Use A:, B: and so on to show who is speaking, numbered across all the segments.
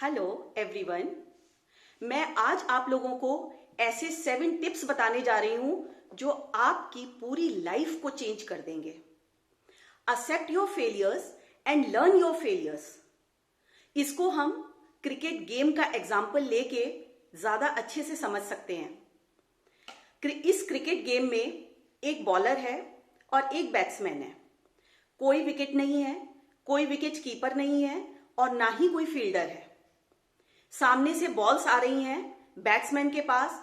A: Hello everyone. मैं आज आप लोगों को ऐसे 7 टिप्स बताने जा रही हूं जो आपकी पूरी लाइफ को चेंज कर देंगे। Accept your failures and learn your failures. इसको हम क्रिकेट गेम का एग्जाम्पल लेके ज्यादा अच्छे से समझ सकते हैं। इस क्रिकेट गेम में एक बॉलर है और एक बैट्समैन है। कोई विकेट नहीं है, कोई विकेट कीपर नहीं है और ना ही कोई फील्डर है। सामने से बॉल्स आ रही हैं बैट्समैन के पास।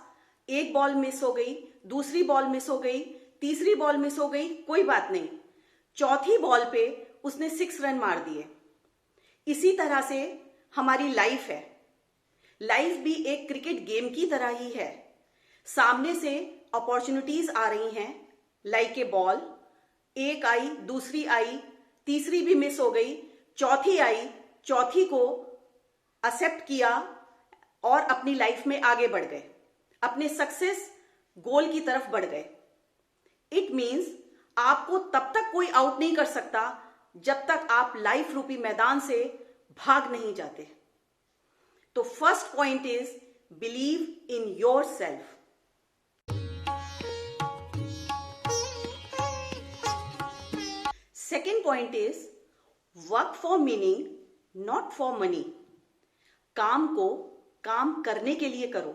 A: एक बॉल मिस हो गई, दूसरी बॉल मिस हो गई, तीसरी बॉल मिस हो गई, कोई बात नहीं, चौथी बॉल पे उसने 6 रन मार दिए। इसी तरह से हमारी लाइफ है। लाइफ भी एक क्रिकेट गेम की तरह ही है। सामने से अपॉर्चुनिटीज आ रही हैं, लाइक ए बॉल। एक आई, दूसरी आई, तीसरी भी मिस हो गई, चौथी आई, चौथी को एक्सेप्ट किया और अपनी लाइफ में आगे बढ़ गए, अपने सक्सेस गोल की तरफ बढ़ गए। इट मीन्स आपको तब तक कोई आउट नहीं कर सकता जब तक आप लाइफ रूपी मैदान से भाग नहीं जाते। तो first point is believe in your self. Second point is work for meaning, not for money. काम को काम करने के लिए करो,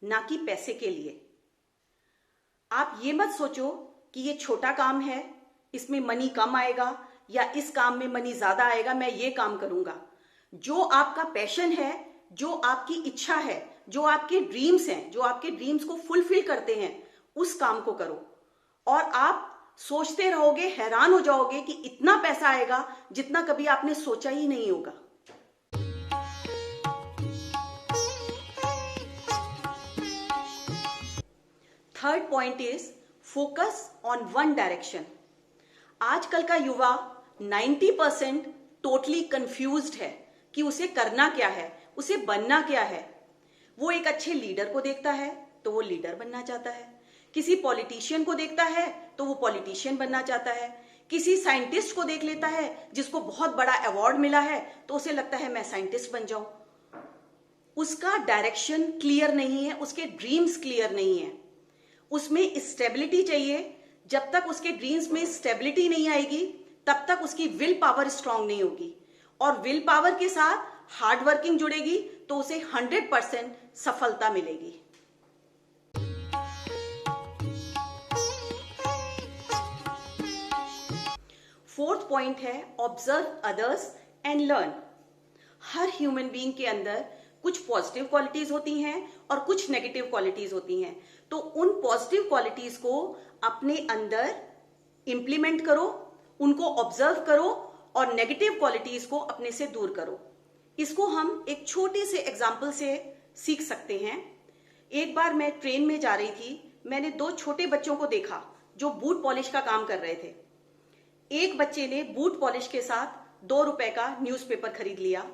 A: ना कि पैसे के लिए। आप ये मत सोचो कि ये छोटा काम है, इसमें मनी कम आएगा या इस काम में मनी ज्यादा आएगा, मैं ये काम करूंगा। जो आपका पैशन है, जो आपकी इच्छा है, जो आपके ड्रीम्स हैं, जो आपके ड्रीम्स को फुलफिल करते हैं, उस काम को करो। और आप सोचते रहोगे, हैरान हो जाओगे कि इतना पैसा आएगा जितना कभी आपने सोचा ही नहीं होगा। Third point is focus on one direction. आजकल का युवा 90% टोटली कंफ्यूज्ड है कि उसे करना क्या है, उसे बनना क्या है। वो एक अच्छे लीडर को देखता है तो वो लीडर बनना चाहता है, किसी पॉलिटिशियन को देखता है तो वो पॉलिटिशियन बनना चाहता है, किसी साइंटिस्ट को देख लेता है जिसको बहुत बड़ा अवार्ड मिला है तो उसे लगता है मैं साइंटिस्ट बन जाऊं। उसका डायरेक्शन क्लियर नहीं है, उसके ड्रीम्स क्लियर नहीं है, उसमें स्टेबिलिटी चाहिए। जब तक उसके ड्रीम्स में स्टेबिलिटी नहीं आएगी तब तक उसकी विल पावर स्ट्रांग नहीं होगी, और विल पावर के साथ हार्ड वर्किंग जुड़ेगी तो उसे 100% सफलता मिलेगी। फोर्थ पॉइंट है observe others and learn. Her human being के अंदर कुछ पॉजिटिव क्वालिटीज होती हैं और कुछ नेगेटिव क्वालिटीज होती हैं। तो उन पॉजिटिव क्वालिटीज को अपने अंदर इंप्लीमेंट करो, उनको ऑब्जर्व करो और नेगेटिव क्वालिटीज को अपने से दूर करो। इसको हम एक छोटे से एग्जाम्पल से सीख सकते हैं। एक बार मैं ट्रेन में जा रही थी, मैंने 2 छोटे बच्चों को देखा जो बूट पॉलिश का काम कर रहे थे। एक बच्चे ने बूट पॉलिश के साथ 2 रुपए का न्यूज़पेपर खरीद लिया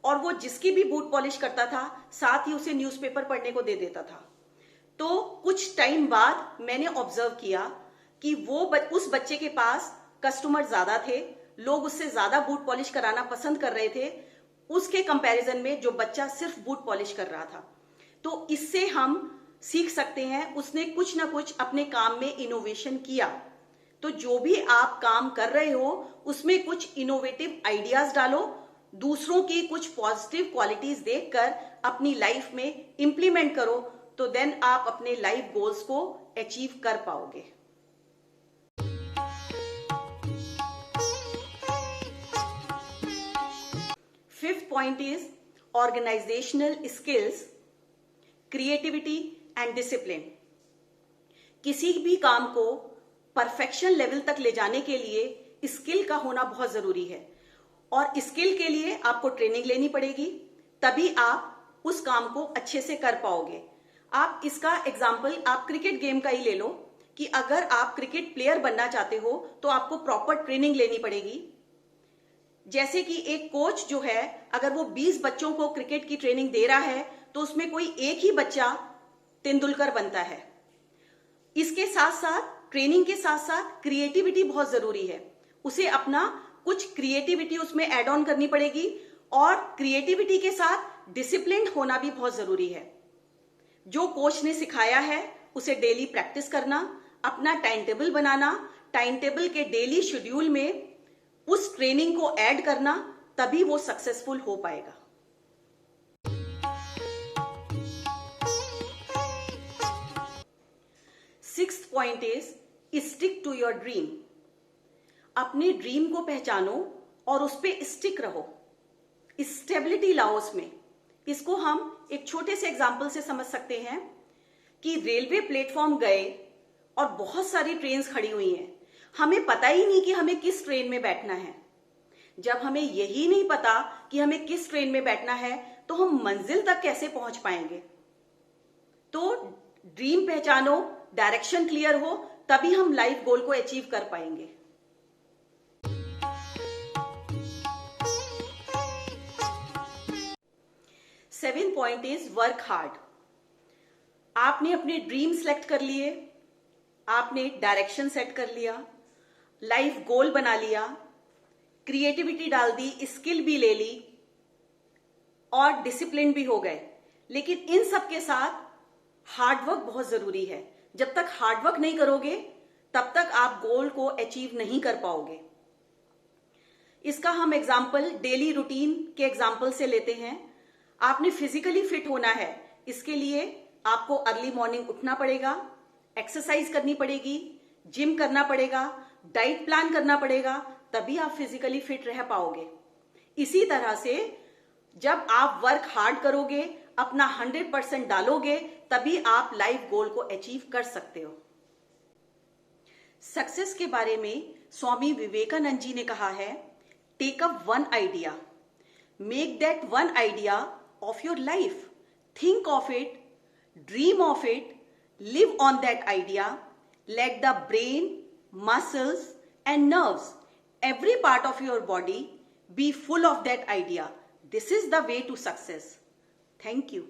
A: और वो जिसकी भी बूट पॉलिश करता था साथ ही उसे न्यूज़पेपर पढ़ने को दे देता था। तो कुछ टाइम बाद मैंने ऑब्जर्व किया कि उस बच्चे के पास कस्टमर ज्यादा थे, लोग उससे ज्यादा बूट पॉलिश कराना पसंद कर रहे थे उसके कंपैरिजन में जो बच्चा सिर्फ बूट पॉलिश कर रहा था। तो इससे हम सीख सकते हैं उसने कुछ ना कुछ अपने काम में इनोवेशन किया। तो जो भी आप काम कर रहे हो उसमें कुछ इनोवेटिव आइडियाज डालो, दूसरों की कुछ पॉजिटिव क्वालिटीज देखकर अपनी लाइफ में इंप्लीमेंट करो, तो देन आप अपने लाइफ गोल्स को अचीव कर पाओगे। Fifth point is organisational skills, creativity and discipline. किसी भी काम को परफेक्शन लेवल तक ले जाने के लिए स्किल का होना बहुत जरूरी है, और स्किल के लिए आपको ट्रेनिंग लेनी पड़ेगी, तभी आप उस काम को अच्छे से कर पाओगे। आप इसका एग्जाम्पल आप क्रिकेट गेम का ही ले लो कि अगर आप क्रिकेट प्लेयर बनना चाहते हो तो आपको प्रॉपर ट्रेनिंग लेनी पड़ेगी। जैसे कि एक कोच जो है, अगर वो 20 बच्चों को क्रिकेट की ट्रेनिंग दे रहा है तो उसमें कोई एक ही बच्चा तेंदुलकर बनता है। इसके साथ साथ ट्रेनिंग के साथ साथ क्रिएटिविटी बहुत जरूरी है। उसे अपना कुछ क्रिएटिविटी उसमें ऐड ऑन करनी पड़ेगी, और क्रिएटिविटी के साथ डिसिप्लिन्ड होना भी बहुत जरूरी है। जो कोच ने सिखाया है उसे डेली प्रैक्टिस करना, अपना टाइम टेबल बनाना, टाइम टेबल के डेली शेड्यूल में उस ट्रेनिंग को ऐड करना, तभी वो सक्सेसफुल हो पाएगा। Sixth point is stick to your dream. अपने ड्रीम को पहचानो और उस पर स्टिक रहो, स्टेबिलिटी लाओ उसमें। इसको हम एक छोटे से एग्जाम्पल से समझ सकते हैं कि रेलवे प्लेटफॉर्म गए और बहुत सारी ट्रेन्स खड़ी हुई हैं, हमें पता ही नहीं कि हमें किस ट्रेन में बैठना है। जब हमें यही नहीं पता कि हमें किस ट्रेन में बैठना है तो हम मंजिल तक कैसे पहुंच पाएंगे। तो ड्रीम पहचानो, डायरेक्शन क्लियर हो, तभी हम लाइफ गोल को अचीव कर पाएंगे। Seventh point is work hard. आपने अपने ड्रीम सेलेक्ट कर लिए, आपने डायरेक्शन सेट कर लिया, लाइफ गोल बना लिया, क्रिएटिविटी डाल दी, स्किल भी ले ली और डिसिप्लिन भी हो गए। लेकिन इन सब के साथ हार्डवर्क बहुत जरूरी है। जब तक हार्डवर्क नहीं करोगे तब तक आप गोल को अचीव नहीं कर पाओगे। इसका हम एग्जाम्पल डेली रूटीन के एग्जाम्पल से लेते हैं। आपने फिजिकली फिट होना है, इसके लिए आपको अर्ली मॉर्निंग उठना पड़ेगा, एक्सरसाइज करनी पड़ेगी, जिम करना पड़ेगा, डाइट प्लान करना पड़ेगा, तभी आप फिजिकली फिट रह पाओगे। इसी तरह से जब आप वर्क हार्ड करोगे, अपना 100% डालोगे, तभी आप लाइफ गोल को अचीव कर सकते हो। सक्सेस के बारे में स्वामी विवेकानंद जी ने कहा है, take up one idea, make that one idea of your life. Think of it, dream of it, live on that idea. Let the brain, muscles and nerves, every part of your body be full of that idea. This is the way to success. Thank you.